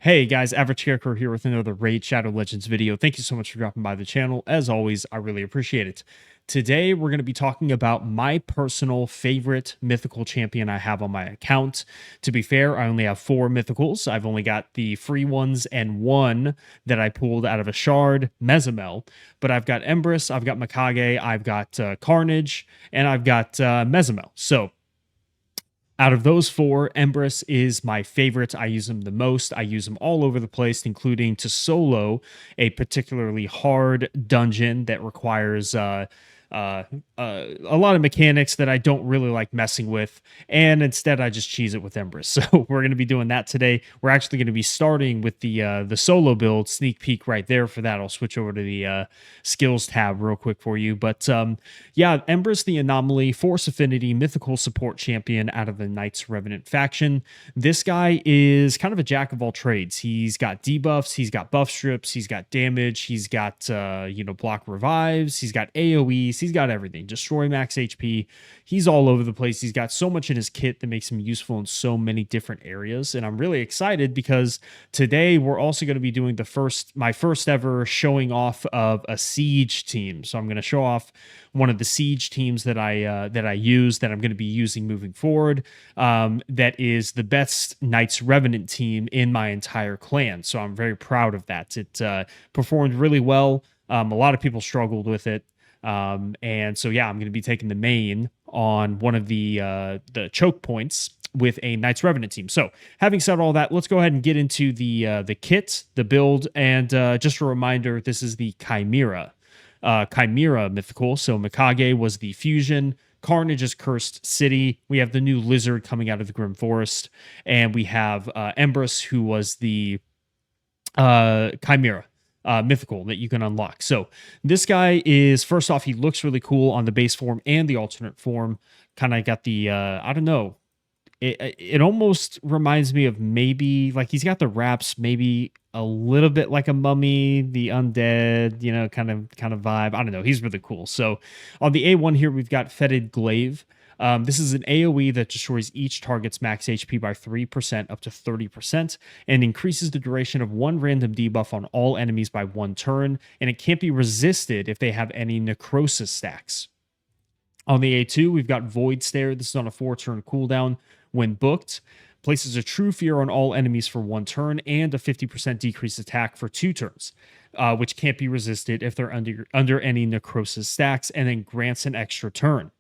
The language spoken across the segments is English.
Hey guys, Average Scarecrow here with another Raid Shadow Legends video. Thank you so much for dropping by the channel. As always, I really appreciate it. Today, we're going to be talking about my personal favorite mythical champion I have on my account. To be fair, I only have 4 mythicals. I've only got the free ones and one that I pulled out of a shard, Mezamel. But I've got Embrys, I've got Mikage, I've got Carnage, and I've got Mezamel. So, out of those 4, Emrys is my favorite. I use him the most. I use him all over the place, including to solo a particularly hard dungeon that requires uh, a lot of mechanics that I don't really like messing with, and instead I just cheese it with Emrys. So we're going to be doing that today. We're actually going to be starting with the solo build. Sneak peek right there for that. I'll switch over to the skills tab real quick for you. But yeah, Embrys the Anomaly, Force Affinity, mythical support champion out of the Knights Revenant faction. This guy is kind of a jack of all trades. He's got debuffs, he's got buff strips, he's got damage, he's got block revives, he's got AoEs, he's got everything. Destroy max HP. He's all over the place. He's got so much in his kit that makes him useful in so many different areas. And I'm really excited because today we're also going to be doing my first ever showing off of a siege team. So I'm going to show off one of the siege teams that I use, that I'm going to be using moving forward. That is the best Knights Revenant team in my entire clan. So I'm very proud of that. It performed really well. A lot of people struggled with it. And so, yeah, I'm going to be taking the main on one of the choke points with a Knights Revenant team. So, having said all that, let's go ahead and get into the kit, the build, and just a reminder, this is the Chimera mythical. So Mikage was the fusion. Carnage is Cursed City. We have the new lizard coming out of the Grim Forest, and we have Embrys, who was the Chimera mythical that you can unlock. So this guy is, first off, he looks really cool on the base form and the alternate form. Kind of got the I don't know. It almost reminds me of, maybe like, he's got the wraps, maybe a little bit like a mummy, the undead, kind of vibe. I don't know. He's really cool. So on the A1 here, we've got Fetid Glaive. This is an AoE that destroys each target's max HP by 3% up to 30% and increases the duration of one random debuff on all enemies by 1 turn, and it can't be resisted if they have any necrosis stacks. On the A2, we've got Void Stare. This is on a 4-turn cooldown. When booked, places a True Fear on all enemies for 1 turn and a 50% decreased attack for 2 turns, which can't be resisted if they're under any necrosis stacks, and then grants an extra turn.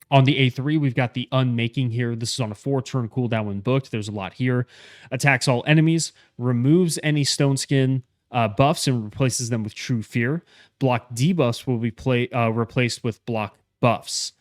On the A3, we've got the Unmaking here. This is on a 4-turn cooldown when booked. There's a lot here. Attacks all enemies, removes any Stone Skin buffs and replaces them with True Fear. Block debuffs will be replaced with block buffs.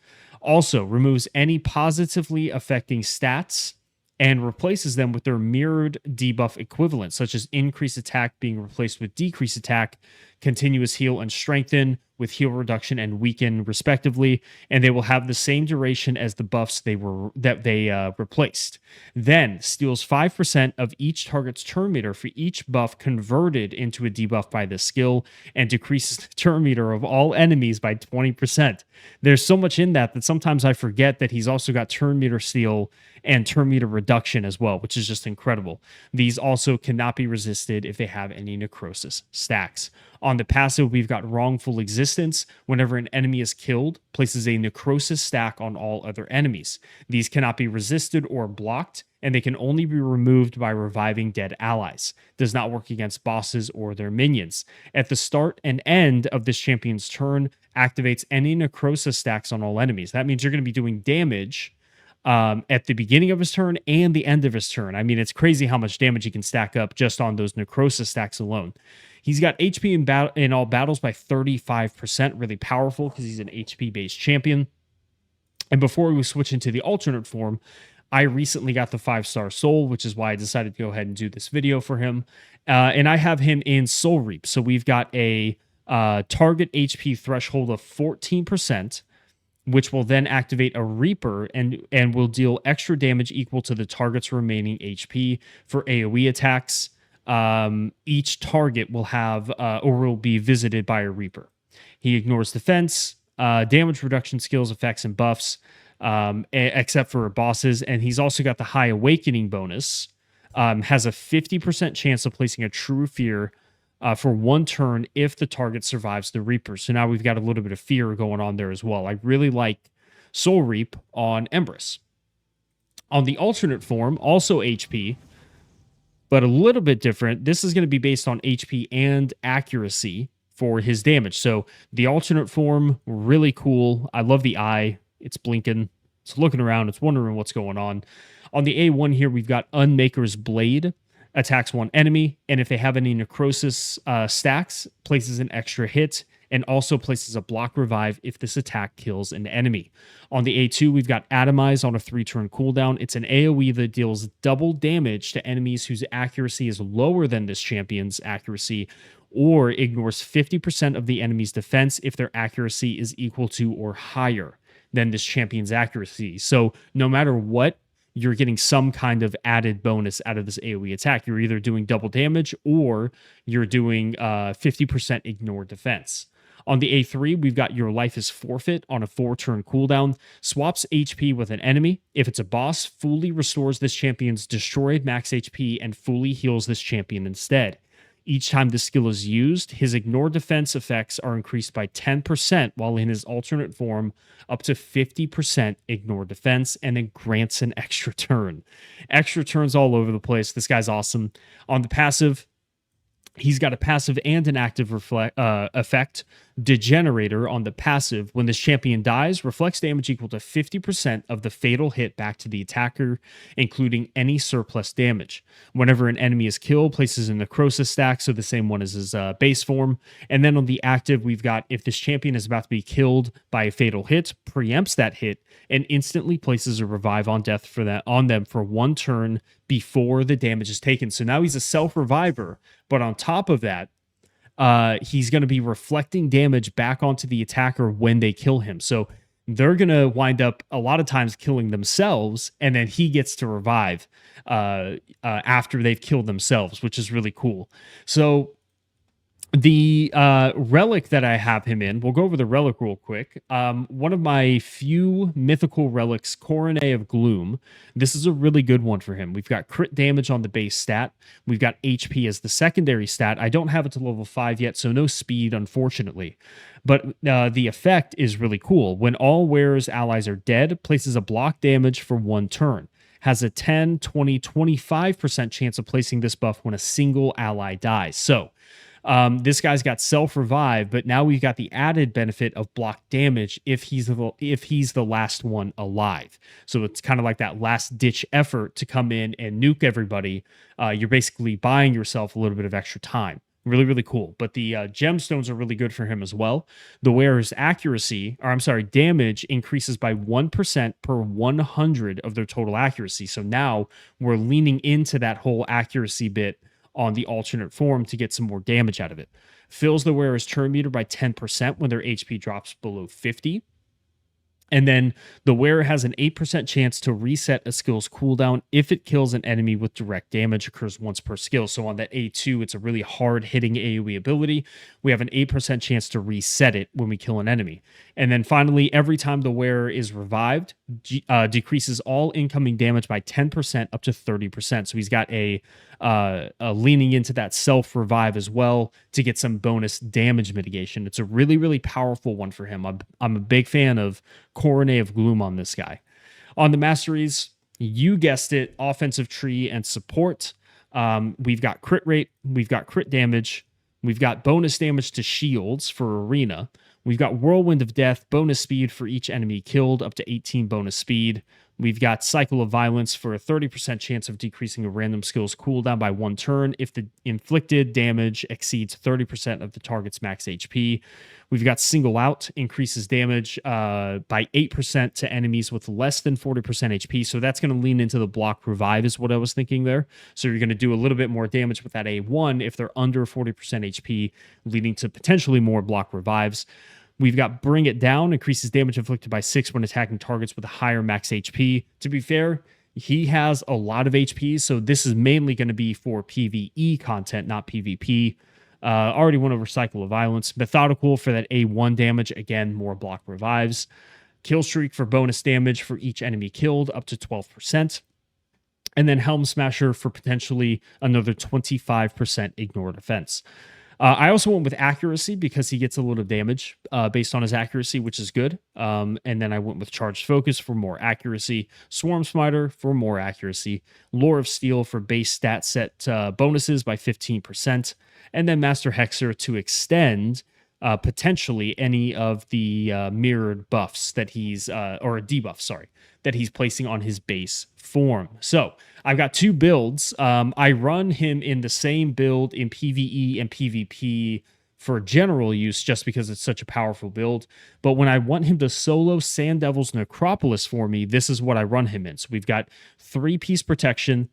Also, removes any positively affecting stats and replaces them with their mirrored debuff equivalent, such as increased attack being replaced with decreased attack, continuous heal and strengthen with heal reduction and weaken respectively, and they will have the same duration as the buffs they replaced. Then steals 5% of each target's turn meter for each buff converted into a debuff by this skill, and decreases the turn meter of all enemies by 20%. There's so much in that sometimes I forget that he's also got turn meter steal and turn meter reduction as well, which is just incredible. These also cannot be resisted if they have any necrosis stacks. On the passive, we've got Wrongful Existence. Whenever an enemy is killed, places a necrosis stack on all other enemies. These cannot be resisted or blocked, and they can only be removed by reviving dead allies. Does not work against bosses or their minions. At the start and end of this champion's turn, activates any necrosis stacks on all enemies. That means you're going to be doing damage at the beginning of his turn and the end of his turn. I mean, it's crazy how much damage he can stack up just on those necrosis stacks alone. He's got HP in all battles by 35%, really powerful because he's an HP-based champion. And before we switch into the alternate form, I recently got the 5-star soul, which is why I decided to go ahead and do this video for him. And I have him in Soul Reap. So we've got a target HP threshold of 14%, which will then activate a Reaper and will deal extra damage equal to the target's remaining HP for AoE attacks. Each target will have or will be visited by a Reaper. He ignores defense, damage reduction skills, effects, and buffs, except for bosses. And he's also got the High Awakening bonus, has a 50% chance of placing a True Fear for 1 turn if the target survives the Reaper. So now we've got a little bit of fear going on there as well. I really like Soul Reap on Emrys. On the alternate form, also HP, but a little bit different. This is going to be based on HP and accuracy for his damage. So the alternate form, really cool. I love the eye. It's blinking. It's looking around. It's wondering what's going on. On the A1 here, we've got Unmaker's Blade. Attacks one enemy, and if they have any necrosis stacks, places an extra hit, and also places a block revive if this attack kills an enemy. On the A2, we've got Atomize on a 3-turn cooldown. It's an AoE that deals double damage to enemies whose accuracy is lower than this champion's accuracy, or ignores 50% of the enemy's defense if their accuracy is equal to or higher than this champion's accuracy. So no matter what, you're getting some kind of added bonus out of this AoE attack. You're either doing double damage or you're doing 50% ignore defense. On the A3, we've got Your Life is Forfeit on a 4-turn cooldown. Swaps HP with an enemy. If it's a boss, fully restores this champion's destroyed max HP and fully heals this champion instead. Each time this skill is used, his ignore defense effects are increased by 10%, while in his alternate form, up to 50% ignore defense, and then grants an extra turn. Extra turns all over the place. This guy's awesome. On the passive, he's got a passive and an active effect. Degenerator on the passive. When this champion dies, reflects damage equal to 50% of the fatal hit back to the attacker, including any surplus damage. Whenever an enemy is killed, places a necrosis stack, so the same one as his base form. And then on the active, we've got if this champion is about to be killed by a fatal hit, preempts that hit and instantly places a revive on death for that on them for 1 turn before the damage is taken. So now he's a self-reviver, but on top of that, he's going to be reflecting damage back onto the attacker when they kill him. So they're going to wind up a lot of times killing themselves, and then he gets to revive after they've killed themselves, which is really cool. So the relic that I have him in, we'll go over the relic real quick. One of my few mythical relics, Coronet of Gloom. This is a really good one for him. We've got crit damage on the base stat. We've got HP as the secondary stat. I don't have it to level 5 yet, so no speed, unfortunately. But the effect is really cool. When all wearer's allies are dead, places a block damage for 1 turn. Has a 10, 20, 25% chance of placing this buff when a single ally dies. So this guy's got self-revive, but now we've got the added benefit of block damage if he's the last one alive. So it's kind of like that last-ditch effort to come in and nuke everybody. You're basically buying yourself a little bit of extra time. Really, really cool. But the gemstones are really good for him as well. The wearer's damage increases by 1% per 100 of their total accuracy. So now we're leaning into that whole accuracy bit on the alternate form to get some more damage out of it. Fills the wearer's turn meter by 10% when their HP drops below 50. And then the wearer has an 8% chance to reset a skill's cooldown if it kills an enemy with direct damage, occurs once per skill. So on that A2, it's a really hard-hitting AoE ability. We have an 8% chance to reset it when we kill an enemy. And then finally, every time the wearer is revived, decreases all incoming damage by 10% up to 30%. So he's got a leaning into that self-revive as well to get some bonus damage mitigation. It's a really, really powerful one for him. I'm a big fan of Coronet of Gloom on this guy. On the Masteries, you guessed it, offensive tree and support. We've got crit rate, we've got crit damage, we've got bonus damage to shields for arena. We've got Whirlwind of Death, bonus speed for each enemy killed, up to 18 bonus speed. We've got Cycle of Violence for a 30% chance of decreasing a random skill's cooldown by 1 turn if the inflicted damage exceeds 30% of the target's max HP. We've got Single Out, increases damage by 8% to enemies with less than 40% HP. So that's going to lean into the block revive is what I was thinking there. So you're going to do a little bit more damage with that A1 if they're under 40% HP, leading to potentially more block revives. We've got Bring It Down, increases damage inflicted by 6 when attacking targets with a higher max HP. To be fair, he has a lot of HP, so this is mainly going to be for PvE content, not PvP. Already went over Cycle of Violence. Methodical for that A1 damage. Again, more block revives. Kill Streak for bonus damage for each enemy killed, up to 12%. and then Helm Smasher for potentially another 25% ignore defense. I also went with accuracy because he gets a little damage based on his accuracy, which is good. And then I went with Charged Focus for more accuracy, Swarm Smiter for more accuracy, Lore of Steel for base stat set bonuses by 15%, and then Master Hexer to extend potentially any of the mirrored buffs that he's, or a debuff, sorry, that he's placing on his base form. So I've got two builds. I run him in the same build in PvE and PvP for general use just because it's such a powerful build. But when I want him to solo Sand Devil's Necropolis for me, this is what I run him in. So we've got 3-piece protection,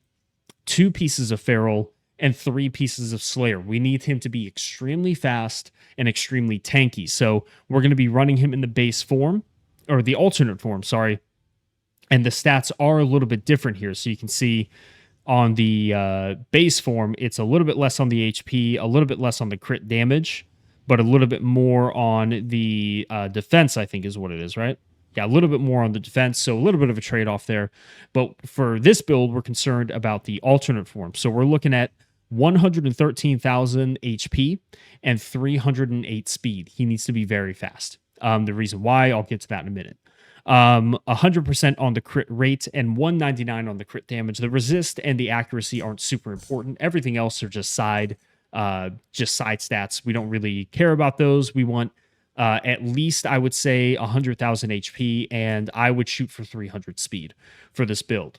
2 pieces of feral, and 3 pieces of Slayer. We need him to be extremely fast and extremely tanky. So we're going to be running him in the base form, or the alternate form, sorry. And the stats are a little bit different here. So you can see on the base form, it's a little bit less on the HP, a little bit less on the crit damage, but a little bit more on the defense, I think is what it is, right? Yeah, a little bit more on the defense, so a little bit of a trade-off there. But for this build, we're concerned about the alternate form. So we're looking at 113,000 HP and 308 speed. He needs to be very fast. The reason why, I'll get to that in a minute. 100% on the crit rate and 199 on the crit damage. The resist and the accuracy aren't super important. Everything else are just side stats. We don't really care about those. We want at least, I would say, 100,000 HP, and I would shoot for 300 speed for this build.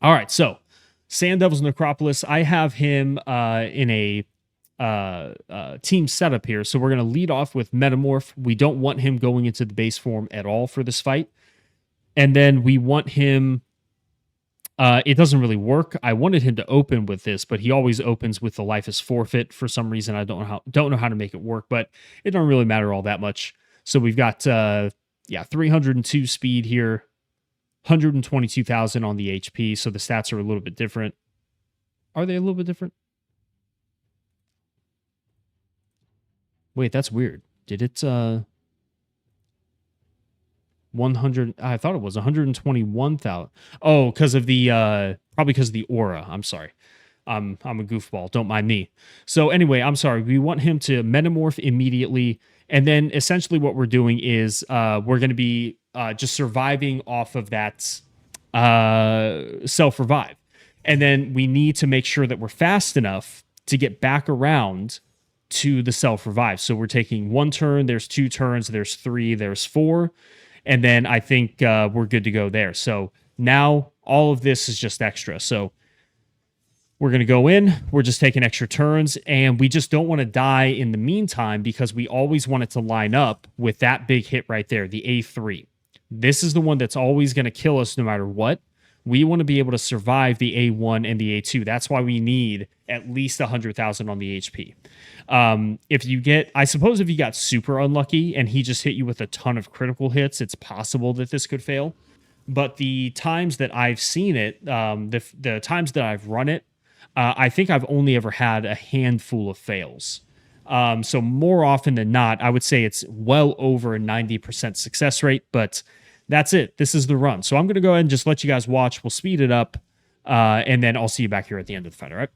All right, so Sand Devil's Necropolis, I have him in a team setup here. So we're going to lead off with Metamorph. We don't want him going into the base form at all for this fight. And then we want him, it doesn't really work. I wanted him to open with this, but he always opens with the life is forfeit for some reason. I don't know how to make it work, but it don't really matter all that much. So we've got 302 speed here, 122,000 on the HP. So the stats are a little bit different. Are they a little bit different? Wait, that's weird. Did it 100? I thought it was 121,000. Oh, because of the probably because of the aura. I'm sorry. I'm a goofball. Don't mind me. So anyway, I'm sorry. We want him to metamorph immediately, and then essentially what we're doing is we're going to be just surviving off of that self revive, and then we need to make sure that we're fast enough to get back around to the self revive. So we're taking 1 turn, there's 2 turns, there's 3, there's 4. And then I think we're good to go there. So now all of this is just extra. So we're going to go in, we're just taking extra turns, and we just don't want to die in the meantime because we always want it to line up with that big hit right there, the A3. This is the one that's always going to kill us no matter what. We want to be able to survive the A1 and the A2. That's why we need at least 100,000 on the HP. If you get, I suppose if you got super unlucky and he just hit you with a ton of critical hits, it's possible that this could fail. But the times that I've seen it, the times that I've run it, I think I've only ever had a handful of fails. So more often than not, I would say it's well over a 90% success rate, but that's it. This is the run. So I'm going to go ahead and just let you guys watch. We'll speed it up, and then I'll see you back here at the end of the fight, all right?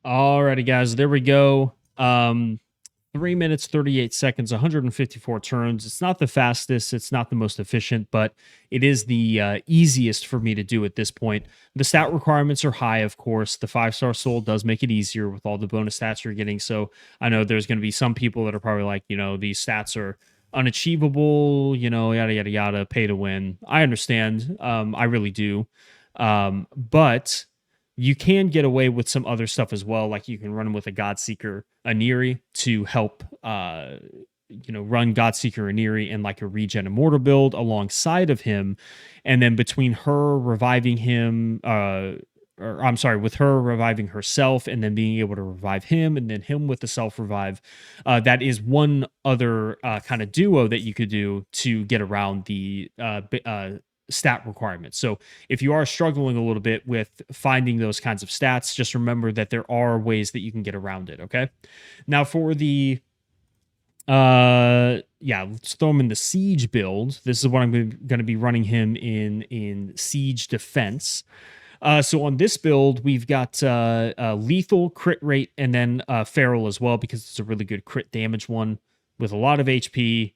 Alrighty, guys, there we go. 3 minutes, 38 seconds, 154 turns. It's not the fastest, it's not the most efficient, but it is the easiest for me to do at this point. The stat requirements are high, of course. The 5-star soul does make it easier with all the bonus stats you're getting. So I know there's going to be some people that are probably like, these stats are unachievable, yada, yada, yada, pay to win. I understand. I really do. But you can get away with some other stuff as well. Like you can run with a Godseeker Aniri to help, run Godseeker Aniri and like a regen immortal build alongside of him. And then between her reviving him, or I'm sorry, with her reviving herself and then being able to revive him and then him with the self revive, that is one other kind of duo that you could do to get around the stat requirements. So if you are struggling a little bit with finding those kinds of stats, just remember that there are ways that you can get around it. Okay. Now for the let's throw him in the siege build. This is what I'm going to be running him in siege defense. So on this build, we've got lethal, crit rate, and then feral as well, because it's a really good crit damage one with a lot of HP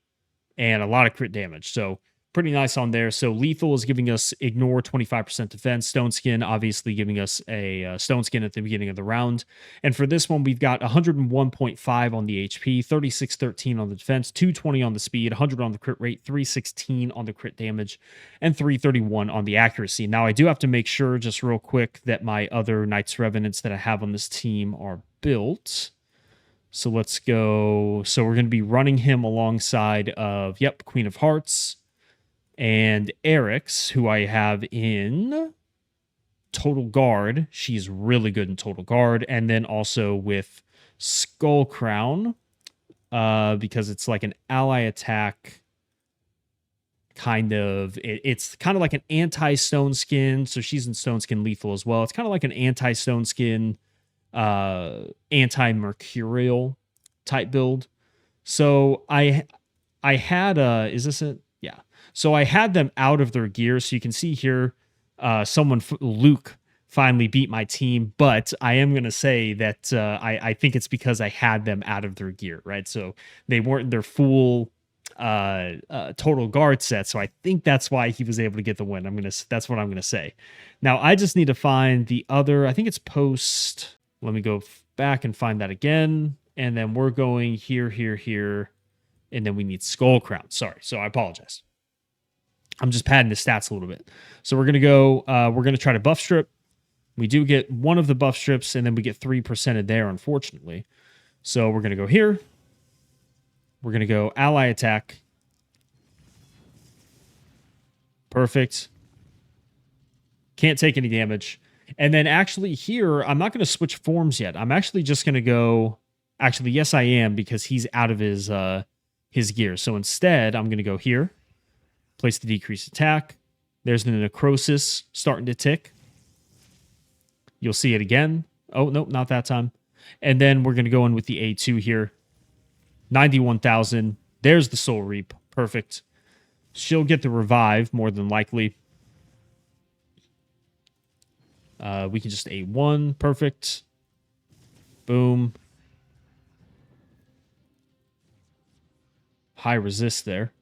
and a lot of crit damage. So pretty nice on there. So lethal is giving us ignore 25% defense. Stone skin obviously giving us a stone skin at the beginning of the round. And for this one, we've got 101.5 on the HP, 3613 on the defense, 220 on the speed, 100 on the crit rate, 316 on the crit damage, and 331 on the accuracy. Now I do have to make sure just real quick that my other Knights Revenants that I have on this team are built. So let's go. So we're going to be running him alongside of, Queen of Hearts and Eric's, who I have in Total Guard. She's really good in Total Guard. And then also with Skull Crown, because it's like an ally attack kind of. It's kind of like an anti-stone skin. So she's in stone skin lethal as well. It's kind of like an anti-stone skin, anti-mercurial type build. So I had is this it? Yeah. So I had them out of their gear. So you can see here, Luke finally beat my team, but I am going to say that I think it's because I had them out of their gear, right? So they weren't their full total guard set. So I think that's why he was able to get the win. That's what I'm going to say. Now I just need to find the other, I think it's post. Let me go back and find that again. And then we're going here, here, here. And then we need Skull Crown. Sorry. So I apologize. I'm just padding the stats a little bit. So we're going to go, we're going to try to buff strip. We do get one of the buff strips, and then we get 3% there, unfortunately. So we're going to go here. We're going to go ally attack. Perfect. Can't take any damage. And then actually here, I'm not going to switch forms yet. I'm actually just going to go, actually, yes, I am, because he's out of his gear. So instead, I'm going to go here. Place the decreased attack. There's the necrosis starting to tick. You'll see it again. Oh, nope, not that time. And then we're going to go in with the A2 here. 91,000. There's the soul reap. Perfect. She'll get the revive, more than likely. We can just A1. Perfect. Boom. High resist there.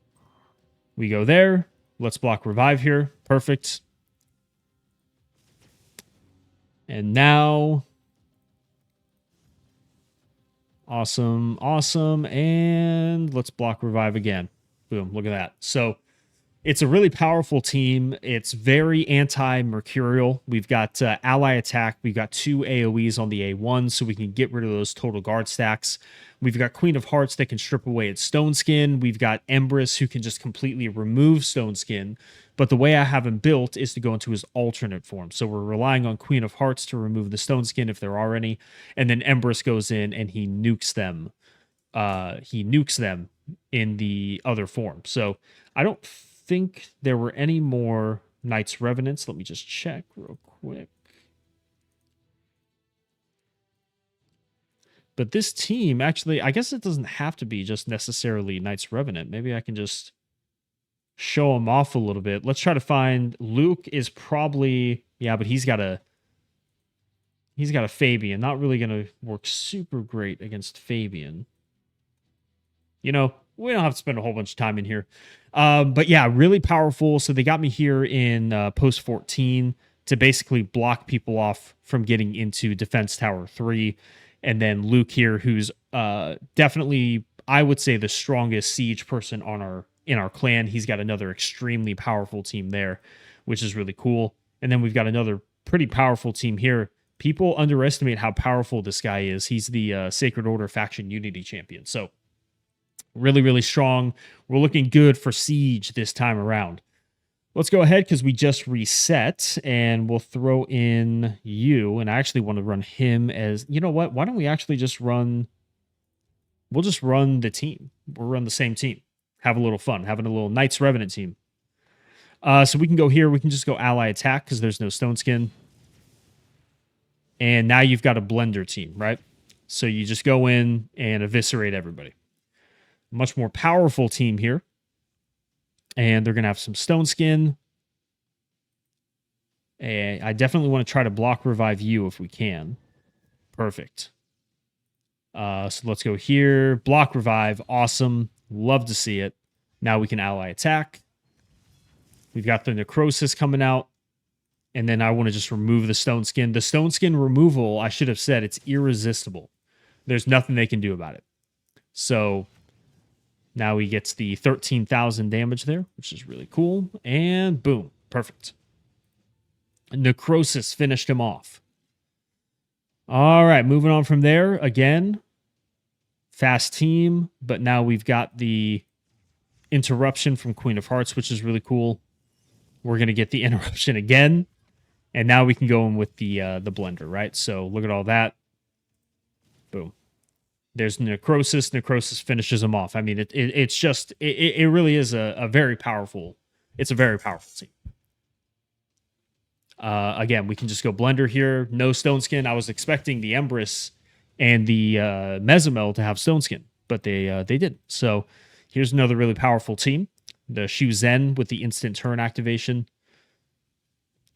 We go there. Let's block revive here. Perfect. And now. Awesome. Awesome. And let's block revive again. Boom. Look at that. So it's a really powerful team. It's very anti-mercurial. We've got ally attack. We've got 2 AoEs on the A1, so we can get rid of those total guard stacks. We've got Queen of Hearts that can strip away its stone skin. We've got Emrys who can just completely remove stone skin. But the way I have him built is to go into his alternate form. So we're relying on Queen of Hearts to remove the stone skin if there are any. And then Emrys goes in and he nukes them. He nukes them in the other form. So I don't think there were any more Knights Revenants. Let me just check real quick. But this team, actually, I guess it doesn't have to be just necessarily Knights Revenant. Maybe I can just show him off a little bit. Let's try to find... Luke is probably... Yeah, but he's got a... He's got a Fabian. Not really going to work super great against Fabian. You know, we don't have to spend a whole bunch of time in here. But yeah, really powerful. So they got me here in post 14 to basically block people off from getting into Defense Tower 3. And then Luke here, who's definitely, I would say, the strongest siege person on in our clan. He's got another extremely powerful team there, which is really cool. And then we've got another pretty powerful team here. People underestimate how powerful this guy is. He's the Sacred Order Faction Unity Champion. So really, really strong. We're looking good for Siege this time around. Let's go ahead because we just reset and we'll throw in you. And I actually want to run him as, you know what? Why don't we actually just run, we'll just run the team. We'll run the same team. Have a little fun, having a little Knights Revenant team. So we can go here. We can just go ally attack because there's no stone skin. And now you've got a blender team, right? So you just go in and eviscerate everybody. Much more powerful team here. And they're going to have some stone skin. And I definitely want to try to block revive you if we can. Perfect. So let's go here. Block revive. Awesome. Love to see it. Now we can ally attack. We've got the necrosis coming out. And then I want to just remove the stone skin. The stone skin removal, I should have said, it's irresistible. There's nothing they can do about it. So now he gets the 13,000 damage there, which is really cool. And boom, perfect. Necrosis finished him off. All right, moving on from there. Again, fast team, but now we've got the interruption from Queen of Hearts, which is really cool. We're going to get the interruption again. And now we can go in with the blender, right? So look at all that. Boom. There's necrosis. Necrosis finishes him off. I mean, it's just, it really is a very powerful, it's a very powerful team. Again, we can just go blender here. No stone skin. I was expecting the Emrys and the Mezamel to have stone skin, but they didn't. So here's another really powerful team. The Shu Zen with the instant turn activation.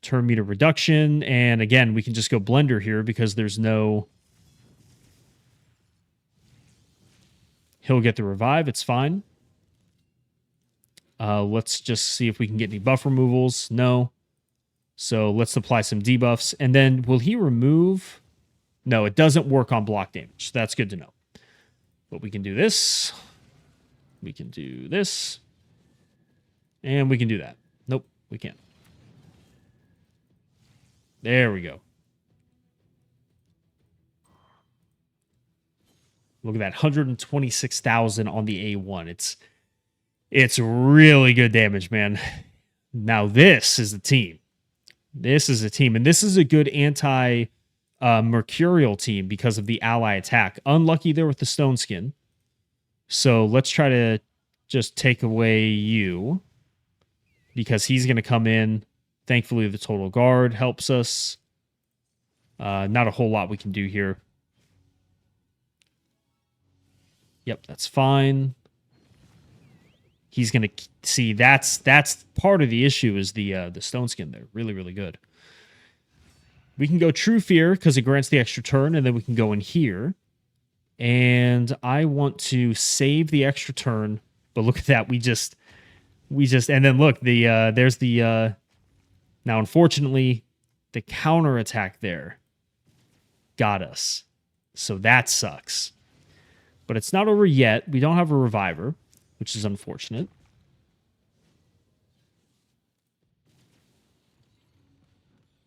Turn meter reduction. And again, we can just go blender here because there's no... He'll get the revive. It's fine. Let's just see if we can get any buff removals. No. So let's apply some debuffs. And then will he remove... No, it doesn't work on block damage. That's good to know. But we can do this. We can do this. And we can do that. Nope, we can't. There we go. Look at that, 126,000 on the A1. It's really good damage, man. Now this is the team. This is a team, and this is a good anti-mercurial team because of the ally attack. Unlucky there with the stone skin. So let's try to just take away you because he's going to come in. Thankfully, the total guard helps us. Not a whole lot we can do here. Yep, that's fine. He's going to see that's part of the issue is the stone skin there. Really, really good. We can go True Fear because it grants the extra turn, and then we can go in here. And I want to save the extra turn, but look at that. We just and then look, there's the now unfortunately the counterattack there got us. So that sucks. But it's not over yet. We don't have a reviver, which is unfortunate.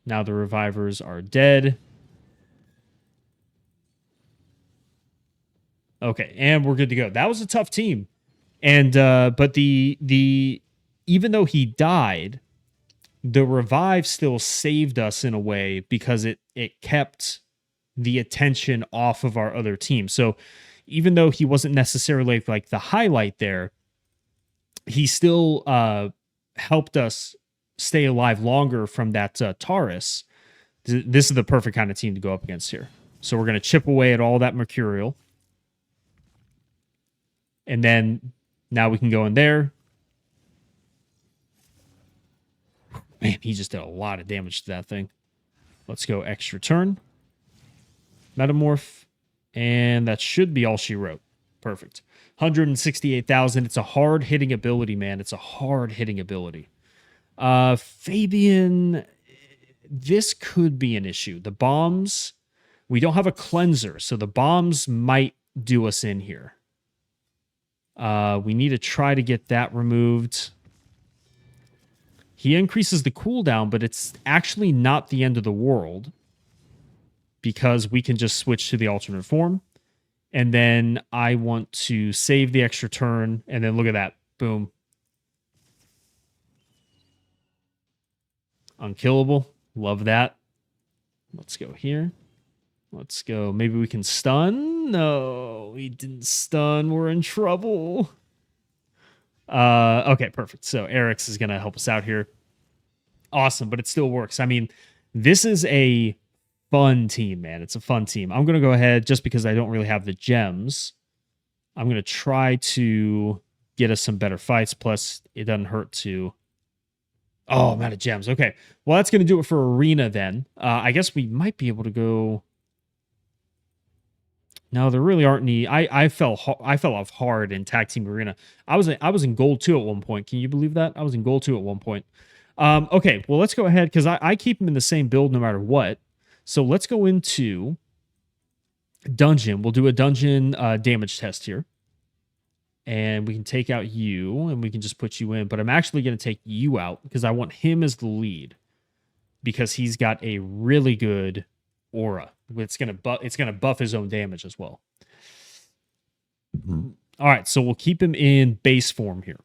Now the revivers are dead. Okay, and we're good to go. That was a tough team. And but the even though he died, the revive still saved us in a way because it kept the attention off of our other team. So even though he wasn't necessarily like the highlight there, he still helped us stay alive longer from that Taurus. This is the perfect kind of team to go up against here. So we're going to chip away at all that Mercurial. And then now we can go in there. Man, he just did a lot of damage to that thing. Let's go extra turn. Metamorph. And that should be all she wrote. Perfect. 168,000. It's a hard-hitting ability, man. It's a hard-hitting ability. Fabian, this could be an issue. The bombs, we don't have a cleanser, so the bombs might do us in here. We need to try to get that removed. He increases the cooldown, but it's actually not the end of the world because we can just switch to the alternate form. And then I want to save the extra turn, and then look at that. Boom. Unkillable. Love that. Let's go here. Let's go. Maybe we can stun. No, he didn't stun. We're in trouble. Okay, perfect. So Eric's is going to help us out here. Awesome, but it still works. I mean, this is a fun team, man. It's a fun team. I'm going to go ahead, just because I don't really have the gems, I'm going to try to get us some better fights. Plus, it doesn't hurt to... Oh, I'm out of gems. Okay, well, that's going to do it for Arena then. I guess we might be able to go... No, there really aren't any. I fell off hard in Tag Team Arena. I was in Gold 2 at one point. Can you believe that? I was in Gold 2 at one point. Okay, well, let's go ahead, because I keep them in the same build no matter what. So let's go into dungeon. We'll do a dungeon damage test here. And we can take out you, and we can just put you in. But I'm actually going to take you out, because I want him as the lead. Because he's got a really good aura. It's gonna buff his own damage as well. All right, so we'll keep him in base form here.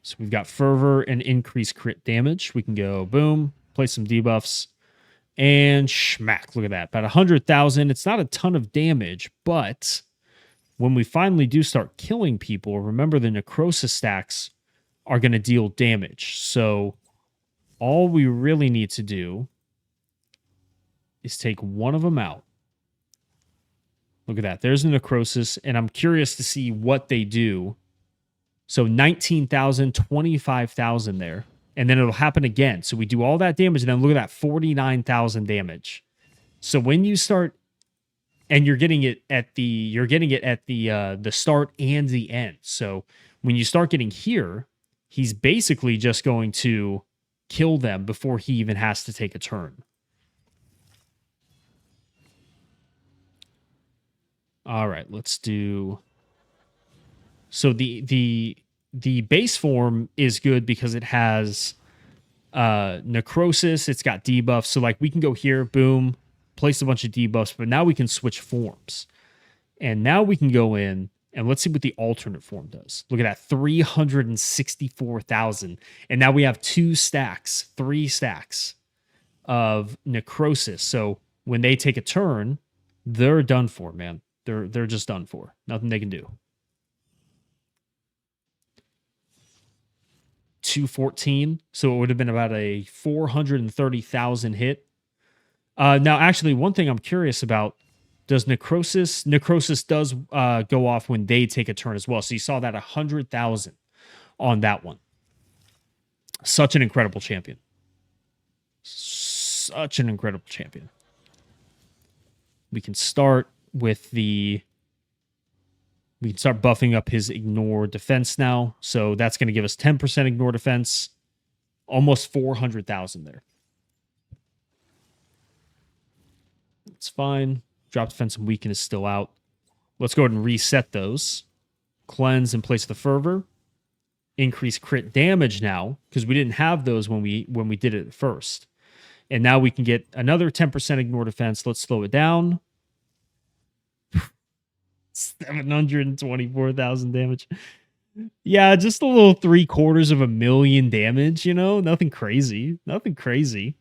So we've got Fervor and increased crit damage. We can go boom, place some debuffs, and schmack. Look at that, about 100,000. It's not a ton of damage, but when we finally do start killing people, remember the necrosis stacks are going to deal damage. So all we really need to do is take one of them out. Look at that. There's the necrosis, and I'm curious to see what they do. So 19,000, 25,000 there, and then it'll happen again. So we do all that damage, and then look at that, 49,000 damage. So when you start... And you're getting it at the start and the end. So when you start getting here, he's basically just going to kill them before he even has to take a turn. All right, let's do... So the base form is good because it has necrosis. It's got debuffs. So like we can go here, boom, place a bunch of debuffs, but now we can switch forms. And now we can go in and let's see what the alternate form does. Look at that, 364,000. And now we have 3 stacks of necrosis. So when they take a turn, they're done for, man. They're just done for. Nothing they can do. 214. So it would have been about a 430,000 hit. Now, actually, one thing I'm curious about, does necrosis does go off when they take a turn as well. So you saw that 100,000 on that one. Such an incredible champion. Such an incredible champion. We can start with we can start buffing up his ignore defense now. So that's going to give us 10% ignore defense. Almost 400,000 there. It's fine. Drop defense and weaken is still out. Let's go ahead and reset those. Cleanse and place the fervor. Increase crit damage now, because we didn't have those when we did it at first. And now we can get another 10% ignore defense. Let's slow it down. 724,000 damage. Yeah, just a little 750,000 damage, you know? Nothing crazy. Nothing crazy.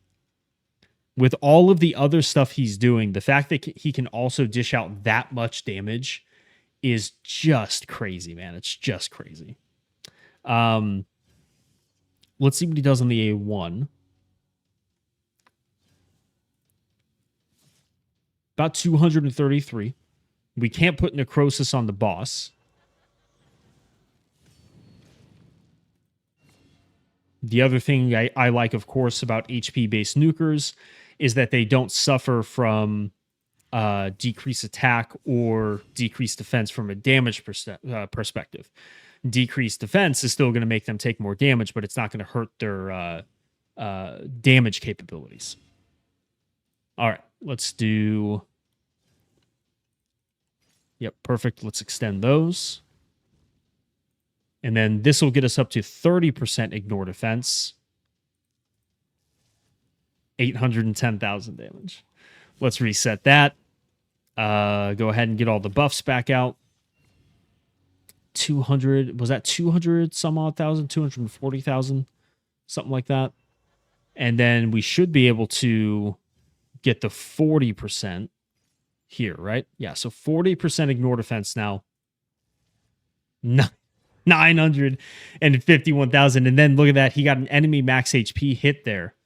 With all of the other stuff he's doing, the fact that he can also dish out that much damage is just crazy, man. It's just crazy. Let's see what he does on the A1. About 233. We can't put necrosis on the boss. The other thing I like, of course, about HP-based nukers is that they don't suffer from decreased attack or decreased defense from a damage perspective. Decreased defense is still going to make them take more damage, but it's not going to hurt their damage capabilities. All right, let's do... Yep, perfect. Let's extend those. And then this will get us up to 30% ignore defense. 810,000 damage. Let's reset that. Go ahead and get all the buffs back out. 200, was that 200 some odd thousand? 240,000? Something like that. And then we should be able to get the 40% here, right? Yeah, so 40% ignore defense now. 951,000. And then look at that. He got an enemy max HP hit there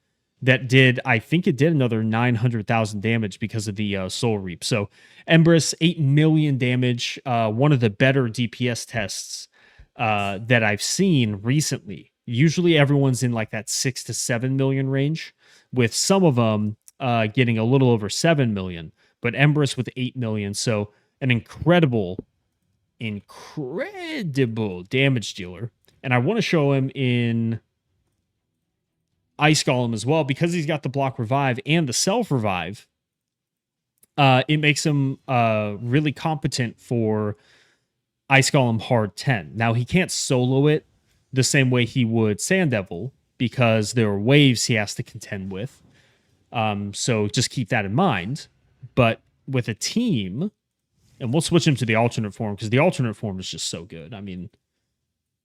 that did, I think it did another 900,000 damage because of the Soul Reap. So Emrys, 8 million damage. One of the better DPS tests that I've seen recently. Usually everyone's in like that 6 to 7 million range, with some of them getting a little over 7 million. But Emrys with 8 million. So an incredible damage dealer. And I want to show him in Ice Golem as well, because he's got the block revive and the self revive. It makes him really competent for Ice Golem hard 10. Now he can't solo it the same way he would Sand Devil, because there are waves he has to contend with. So just keep that in mind. But with a team, and we'll switch him to the alternate form, because the alternate form is just so good. I mean,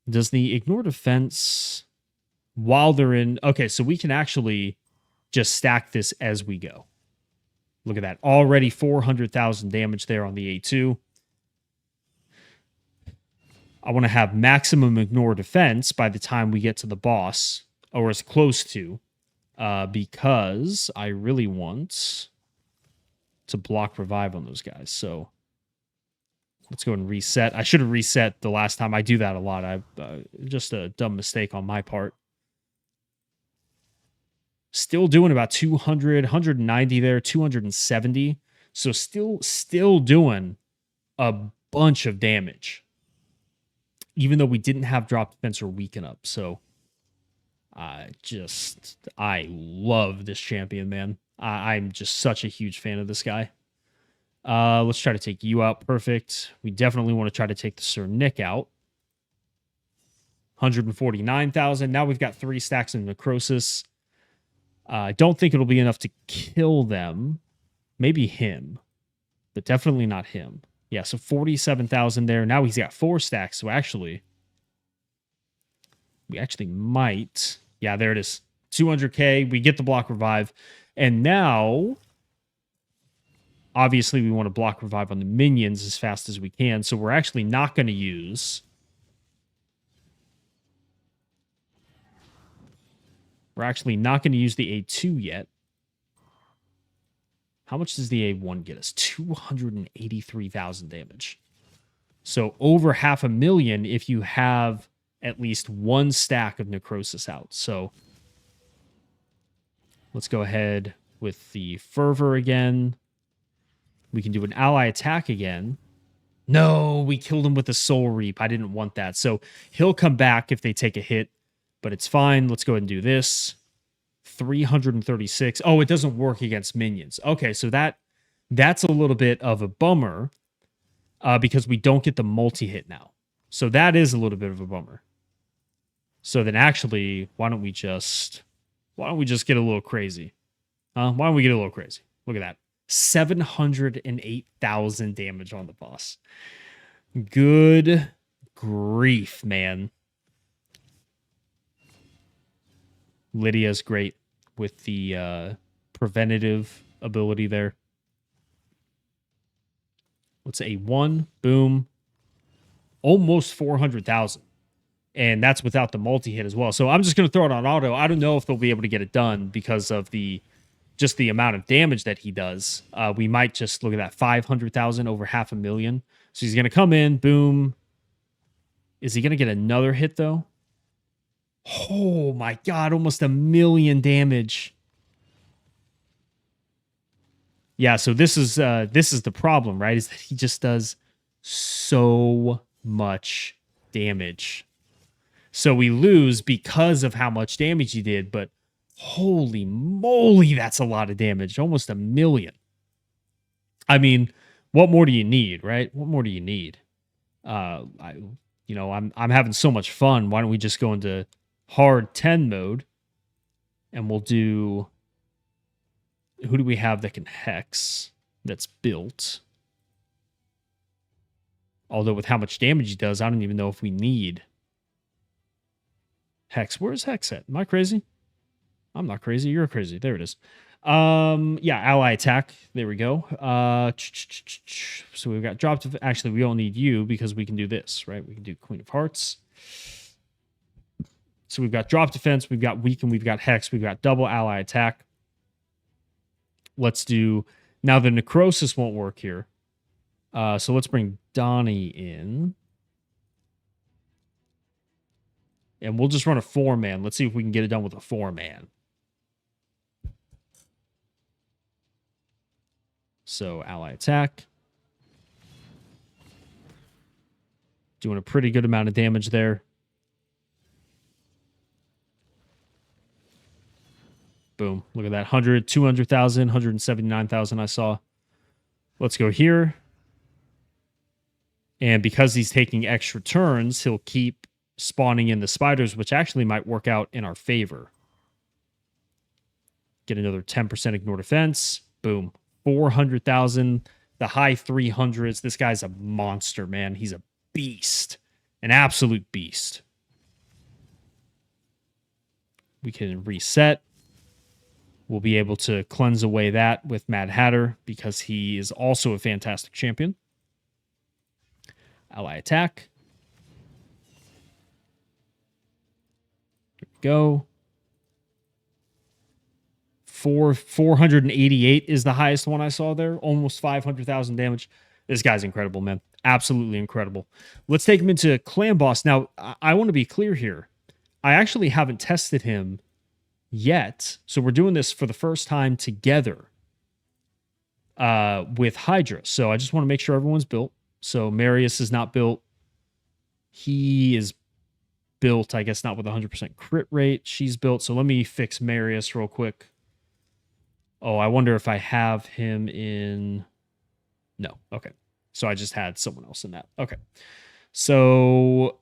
does the ignore defense while they're in... Okay, so we can actually just stack this as we go. Look at that. Already 400,000 damage there on the A2. I want to have maximum ignore defense by the time we get to the boss, or as close to, because I really want to block revive on those guys. So let's go and reset. I should have reset the last time. I do that a lot. Just a dumb mistake on my part. Still doing about 200, 190 there, 270. So still doing a bunch of damage, even though we didn't have drop defense or weaken up. So I love this champion, man. I'm just such a huge fan of this guy. Let's try to take you out. Perfect. We definitely want to try to take the Sir Nick out. 149,000. Now we've got 3 stacks of Necrosis. I don't think it'll be enough to kill them. Maybe him, but definitely not him. Yeah, so 47,000 there. Now he's got 4 stacks, so actually, we actually might... Yeah, there it is. 200k. We get the block revive. And now, obviously, we want to block revive on the minions as fast as we can. So we're actually not going to use... We're actually not going to use the A2 yet. How much does the A1 get us? 283,000 damage. So over 500,000 if you have at least 1 stack of Necrosis out. So let's go ahead with the Fervor again. We can do an ally attack again. No, we killed him with the Soul Reap. I didn't want that. So he'll come back if they take a hit, but it's fine. Let's go ahead and do this. 336. Oh, it doesn't work against minions. Okay, so that's a little bit of a bummer because we don't get the multi-hit now. So that is a little bit of a bummer. So then actually, why don't we just get a little crazy? Why don't we get a little crazy? Look at that. 708,000 damage on the boss. Good grief, man. Lydia's great with the preventative ability there. Let's say 1. Boom. Almost 400,000. And that's without the multi-hit as well. So I'm just going to throw it on auto. I don't know if they'll be able to get it done because of just the amount of damage that he does. We might just look at that 500,000 over 500,000. So he's going to come in. Boom. Is he going to get another hit, though? Oh my god, almost 1,000,000 damage. Yeah, so this is the problem, right? Is that he just does so much damage. So we lose because of how much damage he did, but holy moly, that's a lot of damage. Almost 1,000,000. I mean, what more do you need, right? What more do you need? I'm having so much fun. Why don't we just go into hard 10 mode and we'll do, who do we have that can hex that's built? Although with how much damage he does, I don't even know if we need hex. Where's hex at? Am I crazy? I'm not crazy. You're crazy. There it is. Yeah, ally attack. There we go. So we've got drop to, actually we don't need you because we can do this, right? We can do Queen of Hearts. So we've got drop defense, we've got weaken, we've got hex, we've got double ally attack. Let's do, now the necrosis won't work here. So let's bring Donnie in. And we'll just run a 4-man. Let's see if we can get it done with a 4-man. So ally attack. Doing a pretty good amount of damage there. Boom. Look at that. 100, 200,000, 179,000 I saw. Let's go here. And because he's taking extra turns, he'll keep spawning in the spiders, which actually might work out in our favor. Get another 10% ignore defense. Boom. 400,000. The high 300s. This guy's a monster, man. He's a beast. An absolute beast. We can reset. We'll be able to cleanse away that with Mad Hatter because he is also a fantastic champion. Ally attack. Here we go. 488 is the highest one I saw there. Almost 500,000 damage. This guy's incredible, man. Absolutely incredible. Let's take him into Clan Boss. Now, I want to be clear here. I actually haven't tested him yet. So we're doing this for the first time together with Hydra. So I just want to make sure everyone's built. So Emrys is not built. He is built, I guess, not with 100% crit rate. She's built. So let me fix Emrys real quick. Oh, I wonder if I have him in... No. Okay. So I just had someone else in that. Okay. So,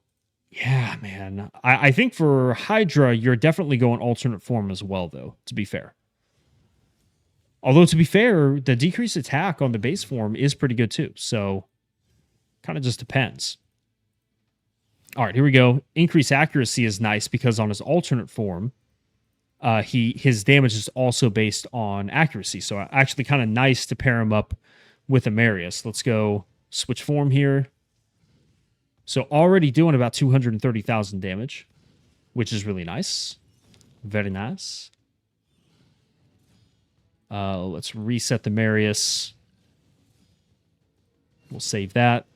yeah, man. I think for Hydra, you're definitely going alternate form as well, though, to be fair. Although, to be fair, the decreased attack on the base form is pretty good, too. So, kind of just depends. All right, here we go. Increased accuracy is nice because on his alternate form, his damage is also based on accuracy. So actually kind of nice to pair him up with Emrys. Let's go switch form here. So already doing about 230,000 damage, which is really nice. Very nice. Let's reset the Emrys. We'll save that.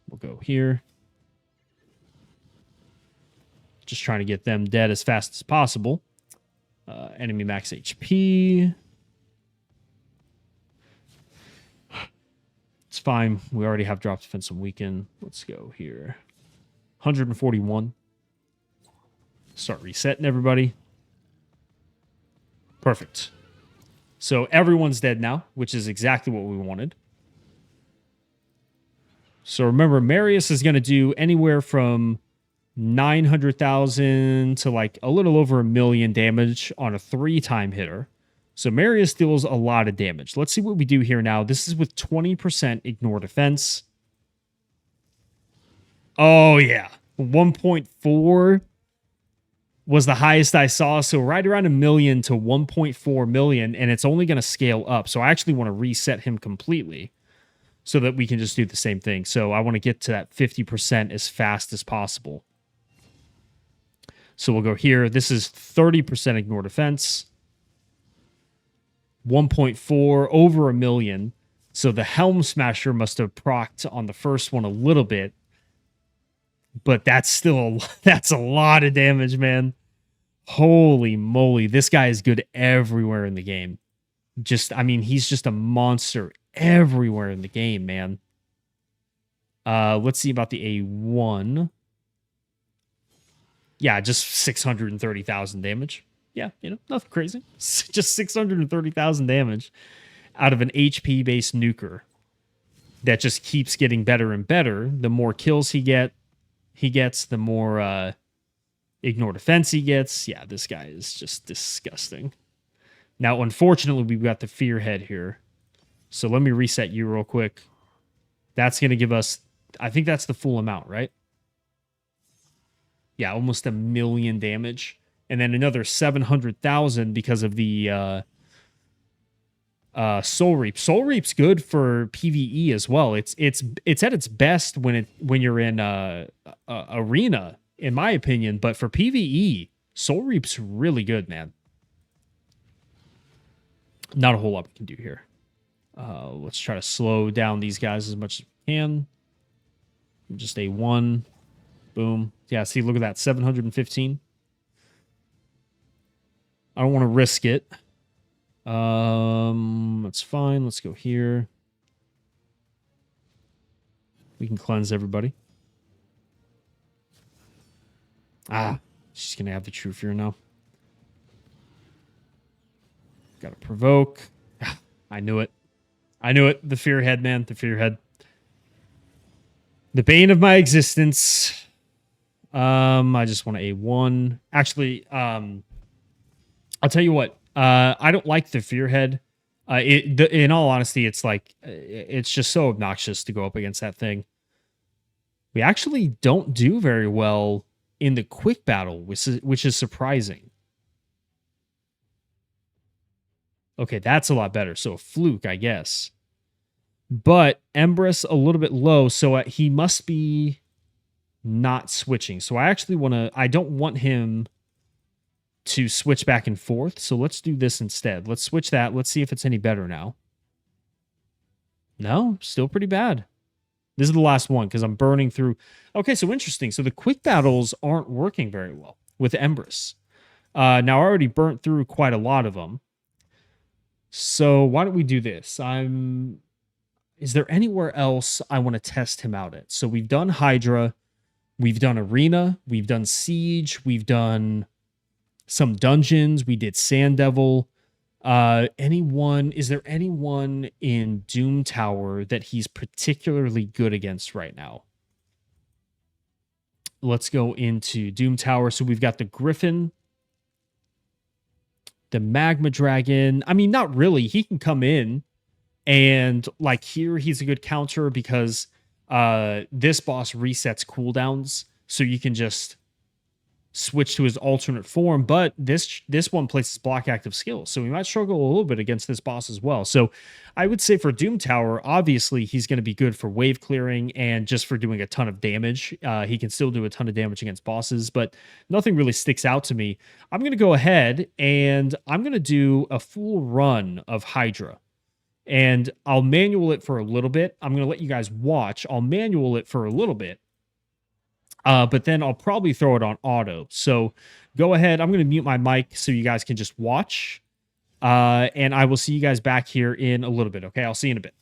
We'll go here. Just trying to get them dead as fast as possible. Enemy max HP. It's fine. We already have drop defense and weaken. Let's go here. 141. Start resetting everybody. Perfect. So everyone's dead now, which is exactly what we wanted. So remember, Emrys is going to do anywhere from 900,000 to like a little over 1,000,000 damage on a 3-time hitter. So Emrys deals a lot of damage. Let's see what we do here now. This is with 20% ignore defense. Oh, yeah. 1.4 was the highest I saw. So right around 1,000,000 to 1.4 million, and it's only going to scale up. So I actually want to reset him completely so that we can just do the same thing. So I want to get to that 50% as fast as possible. So we'll go here. This is 30% ignore defense. 1.4, over 1,000,000. So the Helm Smasher must have procced on the first one a little bit. but that's that's a lot of damage, man. Holy moly, this guy is good everywhere in the game. I mean, he's just a monster everywhere in the game, man. Let's see about the A1. Yeah, just 630,000 damage. Yeah, nothing crazy. Just 630,000 damage out of an HP based nuker that just keeps getting better and better. The more kills he gets, the more ignore defense he gets. Yeah, this guy is just disgusting. Now, unfortunately, we've got the fear head here. So let me reset you real quick. That's going to give us, I think that's the full amount, right? Yeah, almost 1 million damage. And then another 700,000 because of the Soul Reap. Soul Reap's good for PvE as well. It's at its best when you're in arena, in my opinion. But for PvE, Soul Reap's really good, man. Not a whole lot we can do here. Let's try to slow down these guys as much as we can. Just a 1. Boom. Yeah, see, look at that. 715. I don't want to risk it. That's fine. Let's go here. We can cleanse everybody. She's going to have the True Fear now. Got to provoke. I knew it. I knew it. The Fear Head, man. The Fear Head. The bane of my existence. I just want a A1. Actually, I'll tell you what. I don't like the Fear Head. In all honesty, it's like it's just so obnoxious to go up against that thing. We actually don't do very well in the quick battle, which is surprising. Okay, that's a lot better. So a fluke, I guess. But Emrys a little bit low, so he must be not switching. So I don't want him to switch back and forth. So let's do this instead. Let's switch that. Let's see if it's any better now. No, still pretty bad. This is the last one because I'm burning through. Okay, so interesting. So the quick battles aren't working very well with Emrys. Now I already burnt through quite a lot of them. So why don't we do this? Is there anywhere else I want to test him out at? So we've done Hydra, we've done Arena, we've done Siege, we've done some dungeons, we did Sand Devil. Is there anyone in Doom Tower that he's particularly good against right now? Let's go into Doom Tower. So we've got the Griffin, the Magma Dragon. I mean, not really. He can come in and like here he's a good counter because this boss resets cooldowns. So you can just switch to his alternate form, but this one places block active skills, so we might struggle a little bit against this boss as well. So I would say for Doom Tower, obviously he's going to be good for wave clearing and just for doing a ton of damage. He can still do a ton of damage against bosses, but nothing really sticks out to me. I'm going to go ahead and I'm going to do a full run of Hydra, and I'll manual it for a little bit. I'm going to let you guys watch. I'll manual it for a little bit. But then I'll probably throw it on auto. So go ahead. I'm going to mute my mic so you guys can just watch. And I will see you guys back here in a little bit. Okay, I'll see you in a bit.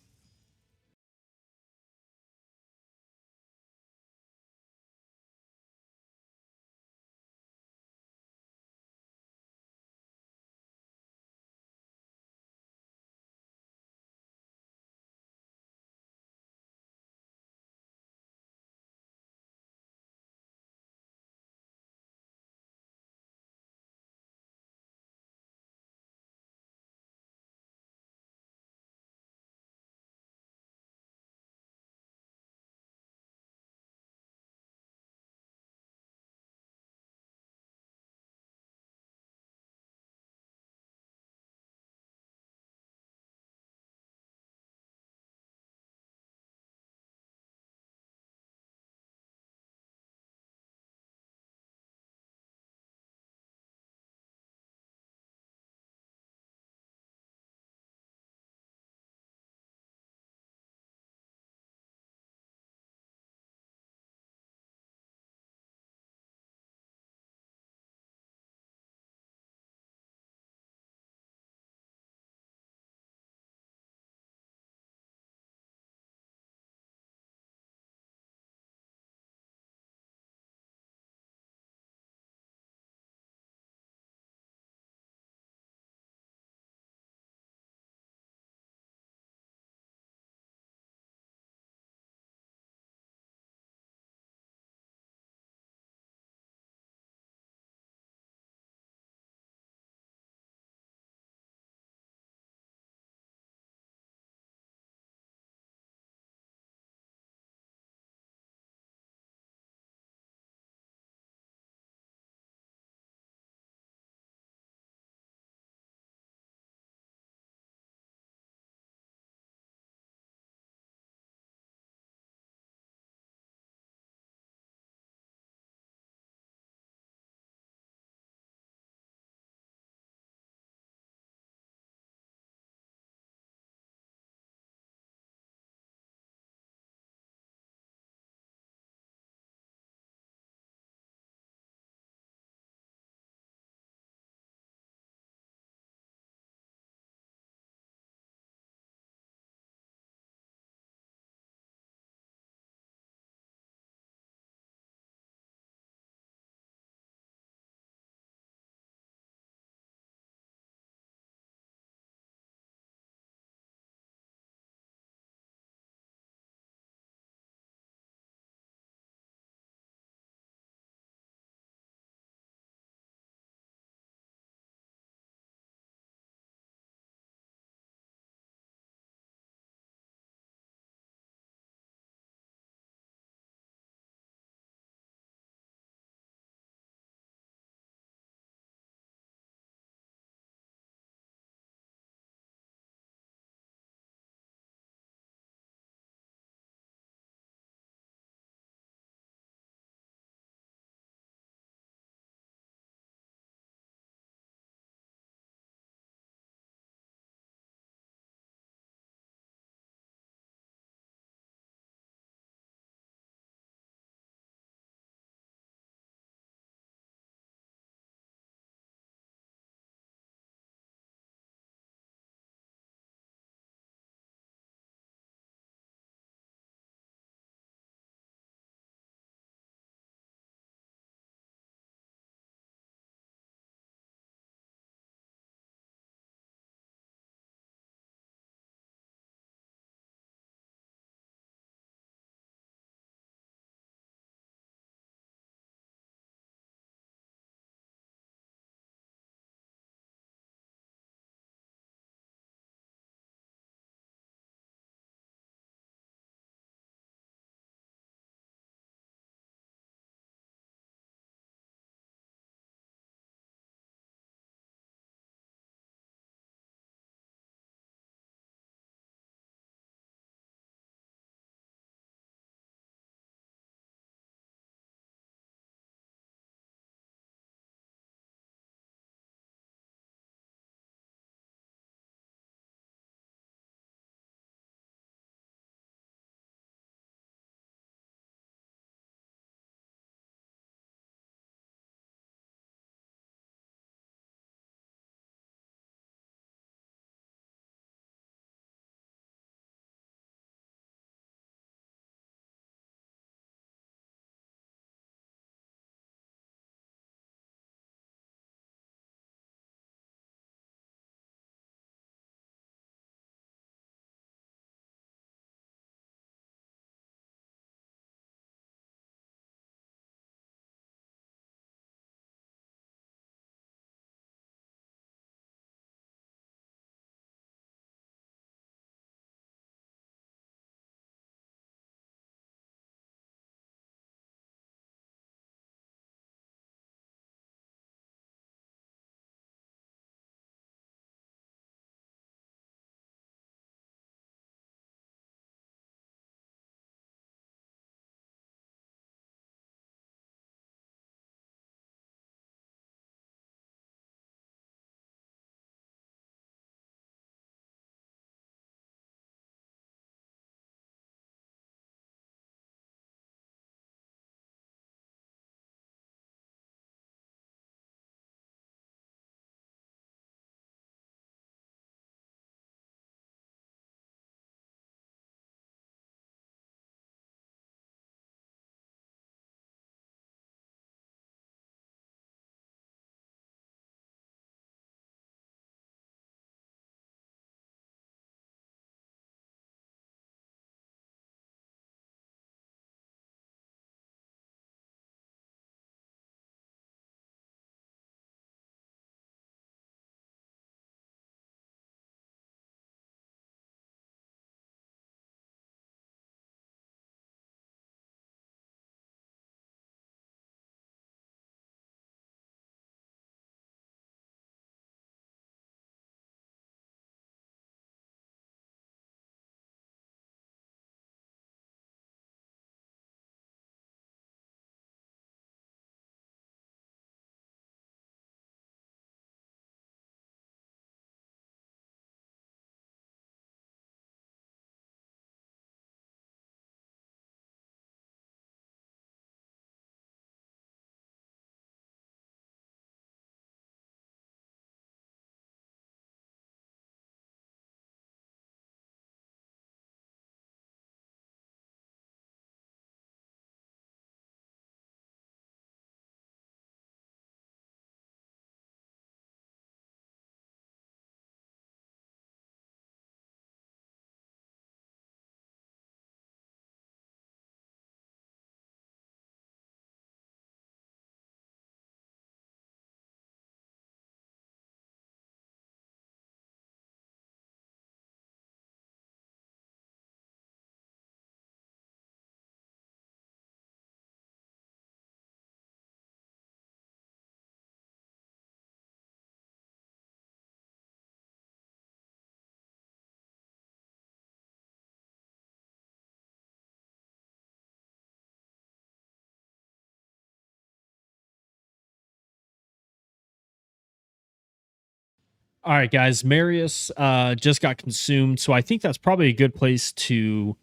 All right, guys. Marius just got consumed, so I think that's probably a good place to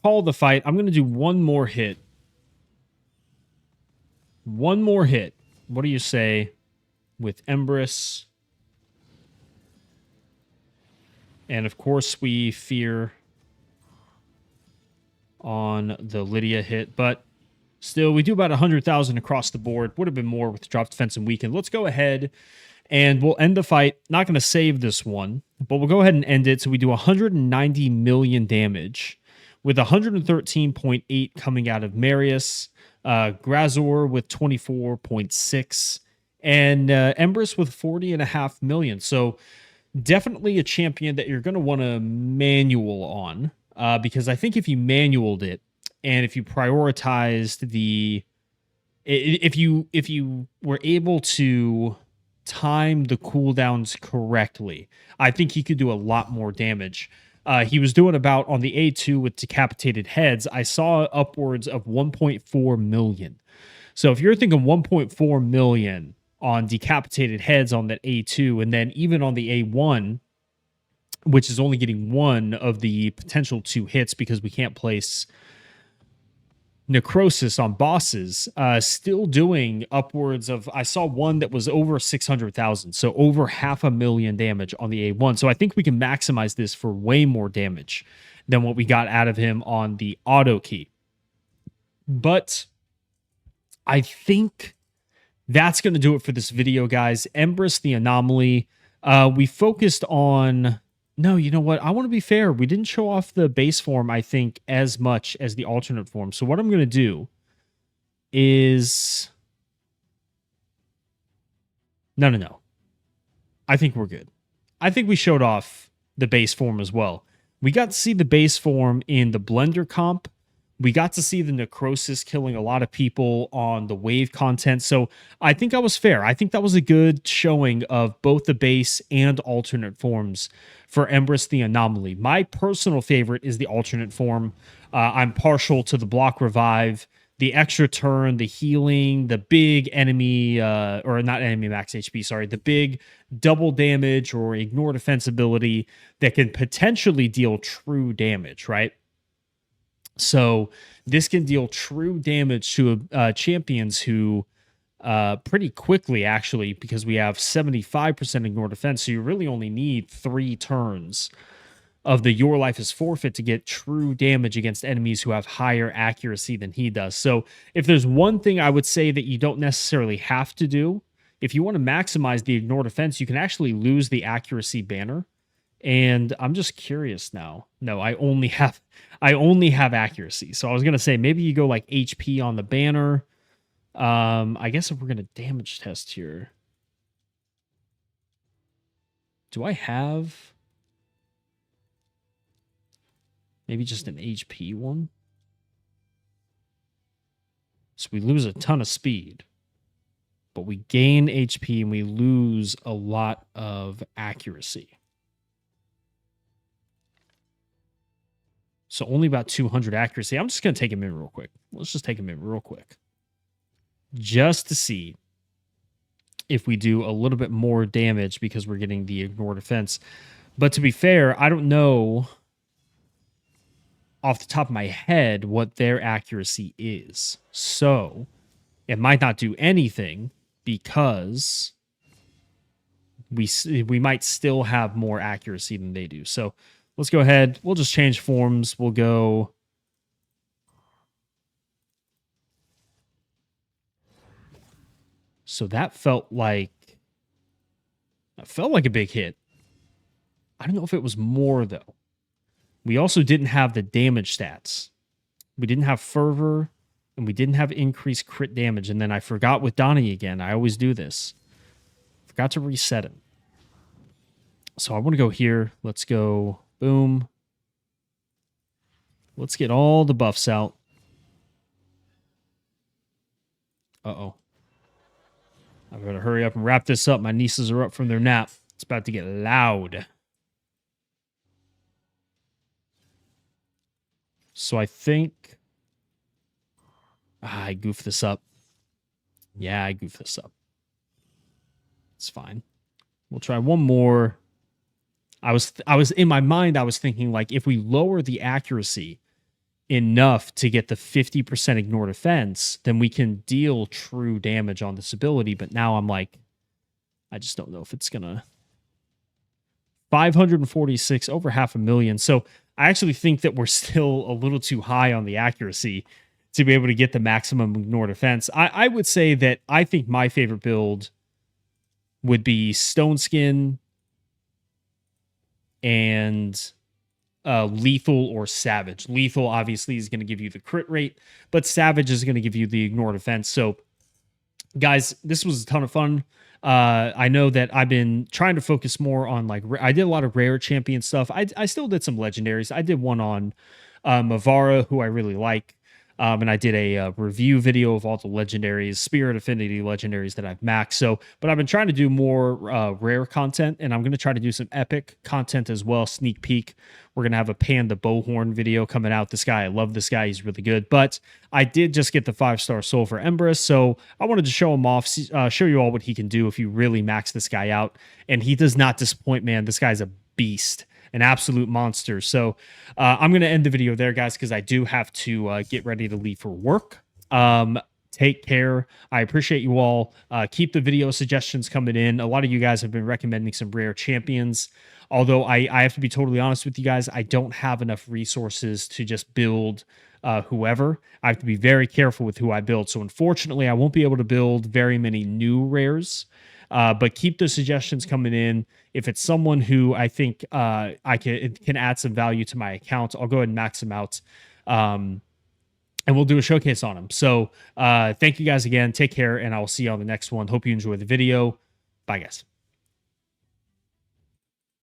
call the fight. I'm going to do one more hit. One more hit. What do you say with Embrys? And of course, we fear on the Lydia hit, but still, we do about 100,000 across the board. Would have been more with the drop defense and weaken. Let's go ahead and we'll end the fight. Not going to save this one, but we'll go ahead and end it. So we do 190 million damage with 113.8 coming out of Marius, Grazor with 24.6, and Emrys with 40.5 million. So definitely a champion that you're going to want to manual on, because I think if you manualed it and if you prioritized if you were able to time the cooldowns correctly, I think he could do a lot more damage. He was doing about, on the A2 with decapitated heads, I saw upwards of 1.4 million. So if you're thinking 1.4 million on decapitated heads on that A2, and then even on the A1, which is only getting one of the potential 2 hits because we can't place necrosis on bosses, still doing upwards of, I saw one that was over 600,000, so over 500,000 damage on the A1. So I think we can maximize this for way more damage than what we got out of him on the auto key. But I think that's going to do it for this video, guys. Embrys the Anomaly. We focused on... No, you know what? I want to be fair. We didn't show off the base form, I think, as much as the alternate form. So what I'm going to do is... No. I think we're good. I think we showed off the base form as well. We got to see the base form in the Blender comp. We got to see the necrosis killing a lot of people on the wave content. So I think I was fair. I think that was a good showing of both the base and alternate forms for Embrys the Anomaly. My personal favorite is the alternate form. I'm partial to the block revive, the extra turn, the healing, the big enemy, or not enemy max HP, sorry, the big double damage or ignore defense ability that can potentially deal true damage, right? So this can deal true damage to champions who pretty quickly, actually, because we have 75% ignore defense. So you really only need 3 turns of the Your Life is Forfeit to get true damage against enemies who have higher accuracy than he does. So if there's one thing I would say that you don't necessarily have to do, if you want to maximize the ignore defense, you can actually lose the accuracy banner. And I'm just curious now. No, I only have accuracy. So I was gonna say maybe you go like HP on the banner. I guess if we're gonna damage test here, do I have maybe just an HP one? So we lose a ton of speed, but we gain HP and we lose a lot of accuracy. So only about 200 accuracy. I'm just going to take him in real quick. Let's just take him in real quick. Just to see if we do a little bit more damage because we're getting the ignore defense. But to be fair, I don't know off the top of my head what their accuracy is. So it might not do anything because we might still have more accuracy than they do. So let's go ahead. We'll just change forms. We'll go... So that felt like a big hit. I don't know if it was more, though. We also didn't have the damage stats. We didn't have fervor, and we didn't have increased crit damage. And then I forgot with Donnie again. I always do this. Forgot to reset him. So I want to go here. Let's go... Boom. Let's get all the buffs out. Uh-oh. I've got to hurry up and wrap this up. My nieces are up from their nap. It's about to get loud. So I think... I goofed this up. Yeah, I goofed this up. It's fine. We'll try one more. I was in my mind, I was thinking like if we lower the accuracy enough to get the 50% ignore defense, then we can deal true damage on this ability. But now I'm like, I just don't know if it's gonna 546 over 500,000. So I actually think that we're still a little too high on the accuracy to be able to get the maximum ignore defense. I would say that I think my favorite build would be Stone Skin and lethal or savage. Lethal obviously is going to give you the crit rate, but savage is going to give you the ignore defense. So guys, this was a ton of fun. I know that I've been trying to focus more on like I did a lot of rare champion stuff. I still did some legendaries. I did one on Mavara, who I really like. And I did a review video of all the legendaries, Spirit Affinity legendaries that I've maxed. So, but I've been trying to do more rare content, and I'm going to try to do some epic content as well. Sneak peek. We're going to have a Panda Bowhorn video coming out. This guy, I love this guy. He's really good. But I did just get the 5-star soul for Embrys, so I wanted to show him off, show you all what he can do if you really max this guy out. And he does not disappoint, man. This guy's a beast. An absolute monster. So I'm going to end the video there, guys, because I do have to get ready to leave for work. Take care. I appreciate you all. Keep the video suggestions coming in. A lot of you guys have been recommending some rare champions. Although I have to be totally honest with you guys, I don't have enough resources to just build whoever. I have to be very careful with who I build. So unfortunately, I won't be able to build very many new rares. But keep the suggestions coming in. If it's someone who I think I can add some value to my account, I'll go ahead and max them out. And we'll do a showcase on them. So thank you guys again. Take care, and I will see you on the next one. Hope you enjoy the video. Bye, guys.